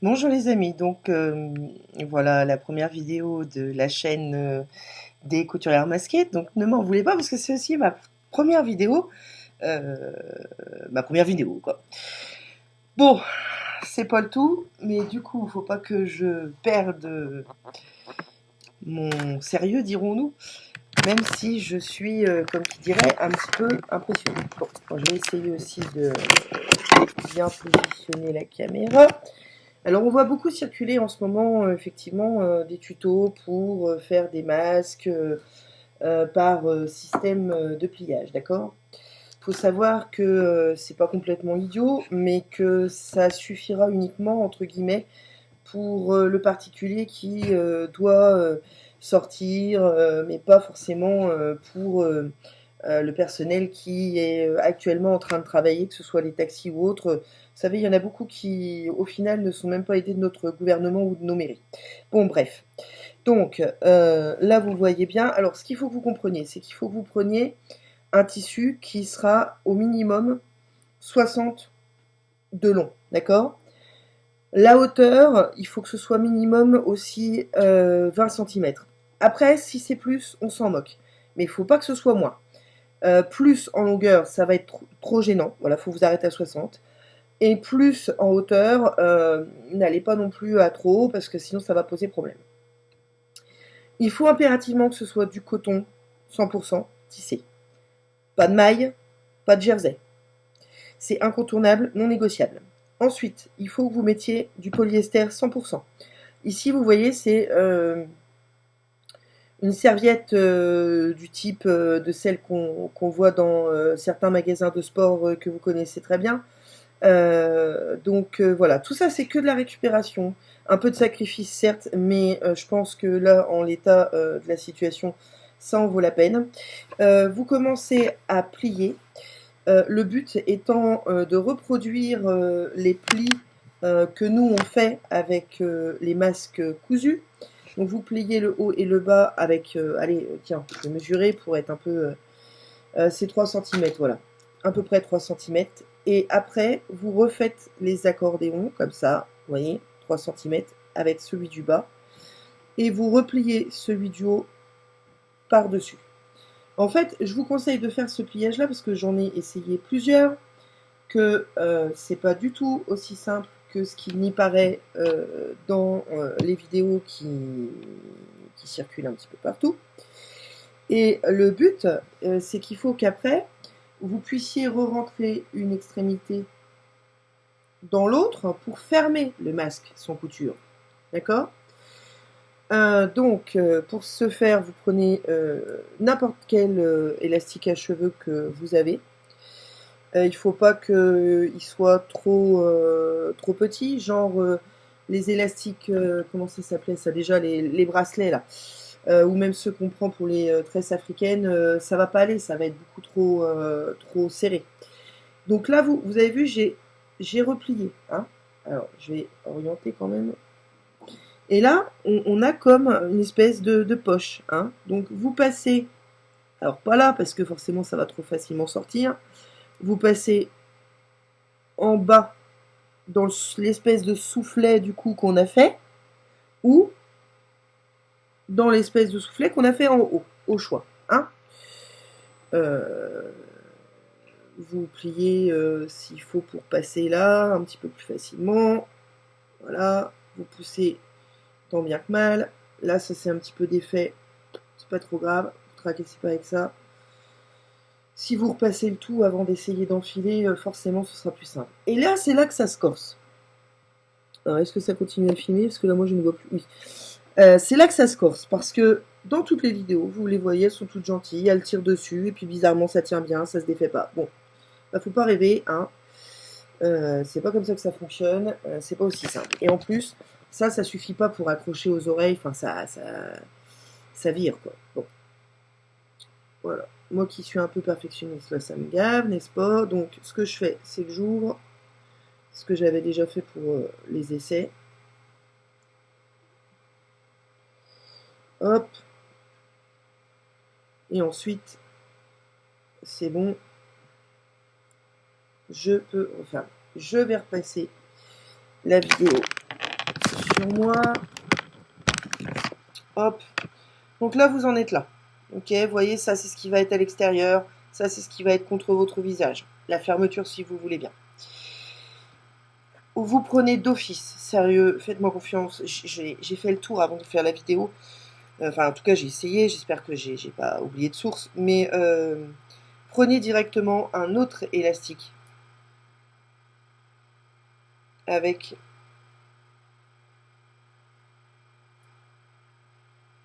Bonjour les amis, donc voilà la première vidéo de la chaîne des couturières masquées, donc ne m'en voulez pas parce que c'est aussi première vidéo, euh, ma première vidéo quoi. Bon, c'est pas le tout, mais du coup faut pas que je perde mon sérieux dirons-nous, même si je suis, comme qui dirait, un petit peu impressionnée. Bon, je vais essayer aussi de bien positionner la caméra. Alors on voit beaucoup circuler en ce moment effectivement des tutos pour faire des masques par système de pliage, d'accord? Il faut savoir que c'est pas complètement idiot, mais que ça suffira uniquement entre guillemets pour le particulier qui doit sortir, mais pas forcément pour le personnel qui est actuellement en train de travailler, que ce soit les taxis ou autres. Vous savez, il y en a beaucoup qui, au final, ne sont même pas aidés de notre gouvernement ou de nos mairies. Bon, bref. Donc, là, vous voyez bien. Alors, ce qu'il faut que vous compreniez, c'est qu'il faut que vous preniez un tissu qui sera au minimum 60 de long, d'accord? La hauteur, il faut que ce soit minimum aussi 20 cm. Après, si c'est plus, on s'en moque. Mais il ne faut pas que ce soit moins. Plus en longueur, ça va être trop gênant. Voilà, il faut vous arrêter à 60. Et plus en hauteur, n'allez pas non plus à trop haut parce que sinon ça va poser problème. Il faut impérativement que ce soit du coton 100% tissé. Pas de maille, pas de jersey. C'est incontournable, non négociable. Ensuite, il faut que vous mettiez du polyester 100%. Ici, vous voyez, c'est une serviette du type de celle qu'on voit dans certains magasins de sport que vous connaissez très bien. Donc voilà, tout ça c'est que de la récupération, un peu de sacrifice certes, mais je pense que là en l'état de la situation, ça en vaut la peine. Vous commencez à plier, le but étant de reproduire les plis que nous on fait avec les masques cousus. Donc vous pliez le haut et le bas avec, allez, tiens, je vais mesurer pour être un peu, c'est 3 cm, voilà, à peu près 3 cm. Et après, vous refaites les accordéons, comme ça, vous voyez, 3 cm avec celui du bas. Et vous repliez celui du haut par-dessus. En fait, je vous conseille de faire ce pliage-là parce que j'en ai essayé plusieurs, que c'est pas du tout aussi simple que ce qu'il n'y paraît dans les vidéos qui circulent un petit peu partout. Et le but, c'est qu'il faut qu'après, vous puissiez re-rentrer une extrémité dans l'autre pour fermer le masque sans couture. D'accord? Donc, pour ce faire, vous prenez n'importe quel élastique à cheveux que vous avez. Il ne faut pas qu'il soit trop petit, genre les élastiques, comment ça s'appelait ça déjà, les bracelets là, ou même ceux qu'on prend pour les tresses africaines, ça va pas aller, ça va être beaucoup trop serré. Donc là, vous avez vu, j'ai replié. Hein. Alors, je vais orienter quand même. Et là, on a comme une espèce de poche. Hein. Donc vous passez, alors pas là parce que forcément ça va trop facilement sortir. Vous passez en bas dans l'espèce de soufflet du coup qu'on a fait, ou dans l'espèce de soufflet qu'on a fait en haut, au choix. Hein. Vous pliez s'il faut pour passer là, un petit peu plus facilement. Voilà, vous poussez tant bien que mal. Là, ça c'est un petit peu défait, c'est pas trop grave, vous tracassez pas avec ça. Si vous repassez le tout avant d'essayer d'enfiler, forcément ce sera plus simple. Et là, c'est là que ça se corse. Alors, est-ce que ça continue à filmer? Parce que là, moi, je ne vois plus. Oui. C'est là que ça se corse, parce que dans toutes les vidéos, vous les voyez, elles sont toutes gentilles, elles tirent dessus, et puis bizarrement, ça tient bien, ça se défait pas. Bon, bah, faut pas rêver, hein. C'est pas comme ça que ça fonctionne, c'est pas aussi simple. Et en plus, ça suffit pas pour accrocher aux oreilles, enfin, ça vire, quoi. Bon. Voilà. Moi qui suis un peu perfectionniste, là, ça me gave, n'est-ce pas? Donc, ce que je fais, c'est que j'ouvre ce que j'avais déjà fait pour les essais. Hop. Et ensuite, c'est bon. Je vais repasser la vidéo sur moi. Hop. Donc là, vous en êtes là. Ok, vous voyez, ça, c'est ce qui va être à l'extérieur. Ça, c'est ce qui va être contre votre visage. La fermeture, si vous voulez bien. Vous prenez d'office. Sérieux, faites-moi confiance. J'ai fait le tour avant de faire la vidéo. Enfin, en tout cas, j'ai essayé. J'espère que j'ai pas oublié de source. Mais prenez directement un autre élastique avec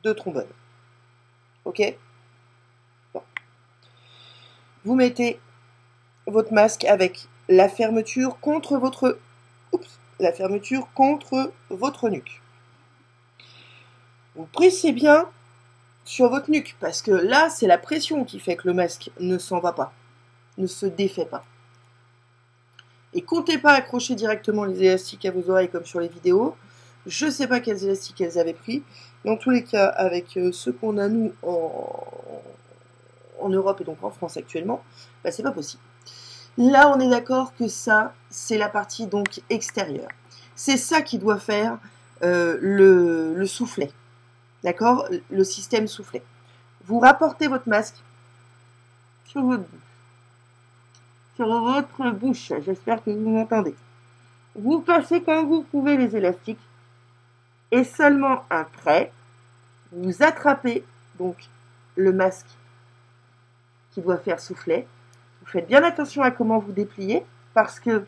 2 trombones. Ok? Bon. Vous mettez votre masque avec la fermeture contre votre... Oups, la fermeture contre votre nuque. Vous pressez bien sur votre nuque, parce que là, c'est la pression qui fait que le masque ne s'en va pas, ne se défait pas. Et comptez pas accrocher directement les élastiques à vos oreilles comme sur les vidéos. Je ne sais pas quels élastiques elles avaient pris. Dans tous les cas, avec ceux qu'on a nous en Europe et donc en France actuellement, bah, c'est pas possible. Là, on est d'accord que ça, c'est la partie donc extérieure. C'est ça qui doit faire le soufflet. D'accord? Le système soufflet. Vous rapportez votre masque sur votre bouche. Sur votre bouche. J'espère que vous m'entendez. Vous passez quand vous pouvez les élastiques et seulement après, vous attrapez donc le masque qui doit faire soufflet. Vous faites bien attention à comment vous dépliez parce que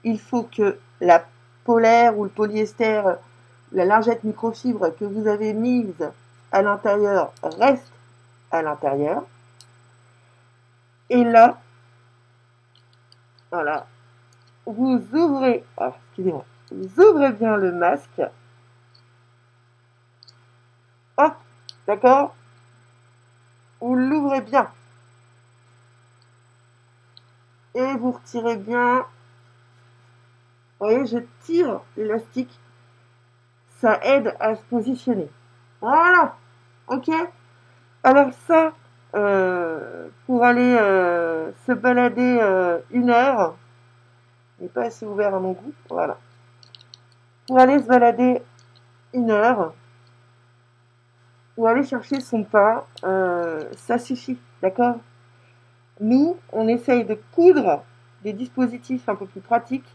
il faut que la polaire ou le polyester, la lingette microfibre que vous avez mise à l'intérieur reste à l'intérieur. Et là, voilà, vous ouvrez, excusez-moi, vous ouvrez bien le masque. Hop, d'accord? Vous l'ouvrez bien. Et vous retirez bien. Vous voyez, je tire l'élastique. Ça aide à se positionner. Voilà. Ok? Alors ça, pour aller se balader 1 heure, n'est pas assez ouvert à mon goût. Voilà. Pour aller se balader 1 heure, ou aller chercher son pain, ça suffit. D'accord? Nous, on essaye de coudre des dispositifs un peu plus pratiques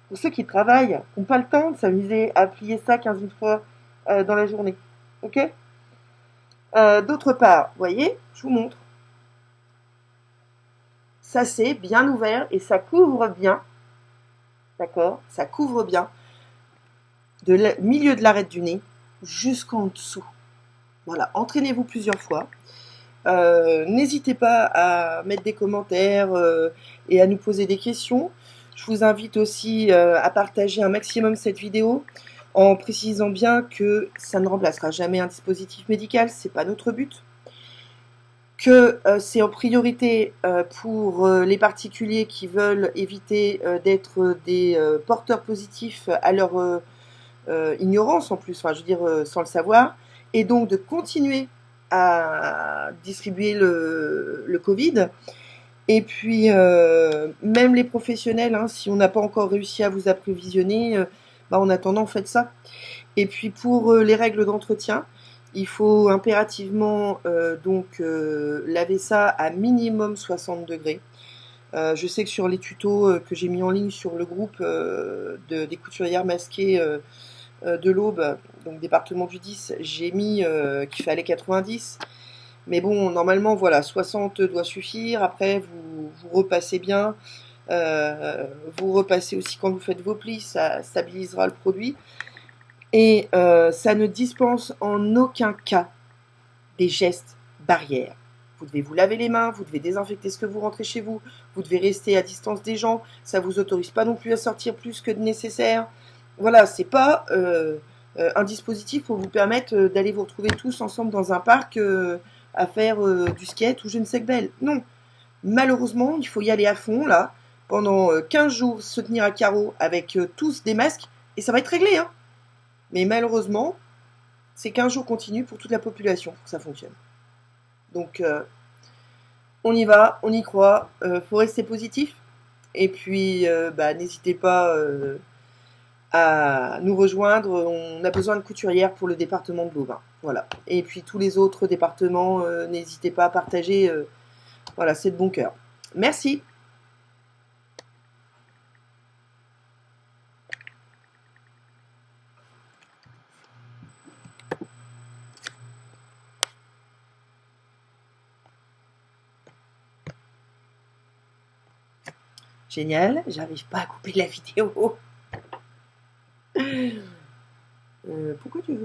pour ceux qui travaillent, qui n'ont pas le temps de s'amuser à plier ça 15 000 fois dans la journée. Ok? D'autre part, vous voyez, je vous montre. Ça c'est bien ouvert et ça couvre bien, d'accord? Ça couvre bien de milieu de l'arête du nez jusqu'en dessous. Voilà, entraînez-vous plusieurs fois. N'hésitez pas à mettre des commentaires et à nous poser des questions. Je vous invite aussi à partager un maximum cette vidéo en précisant bien que ça ne remplacera jamais un dispositif médical, c'est pas notre but. Que c'est en priorité pour les particuliers qui veulent éviter d'être des porteurs positifs à leur ignorance en plus, enfin je veux dire sans le savoir, et donc de continuer à distribuer le Covid. Et puis, même les professionnels, hein, si on n'a pas encore réussi à vous approvisionner, en attendant, faites ça. Et puis, pour les règles d'entretien, il faut impérativement laver ça à minimum 60 degrés. Je sais que sur les tutos que j'ai mis en ligne sur le groupe des couturières masquées de l'Aube, donc département du 10, j'ai mis qu'il fallait 90. Mais bon, normalement, voilà, 60 doit suffire. Après, vous repassez bien. Vous repassez aussi quand vous faites vos plis, ça stabilisera le produit. Et ça ne dispense en aucun cas des gestes barrières. Vous devez vous laver les mains, vous devez désinfecter ce que vous rentrez chez vous, vous devez rester à distance des gens, ça ne vous autorise pas non plus à sortir plus que de nécessaire. Voilà, c'est pas un dispositif pour vous permettre d'aller vous retrouver tous ensemble dans un parc à faire du skate ou je ne sais que belle. Non, malheureusement, il faut y aller à fond là, pendant 15 jours, se tenir à carreau avec tous des masques, et ça va être réglé, hein. Mais malheureusement, c'est 15 jours continus pour toute la population pour que ça fonctionne. Donc, on y va, on y croit, faut rester positif. Et puis, n'hésitez pas à nous rejoindre. On a besoin de couturières pour le département de l'Aube, hein. Voilà. Et puis tous les autres départements, n'hésitez pas à partager. Voilà, c'est de bon cœur. Merci. Génial, j'arrive pas à couper la vidéo. Pourquoi tu veux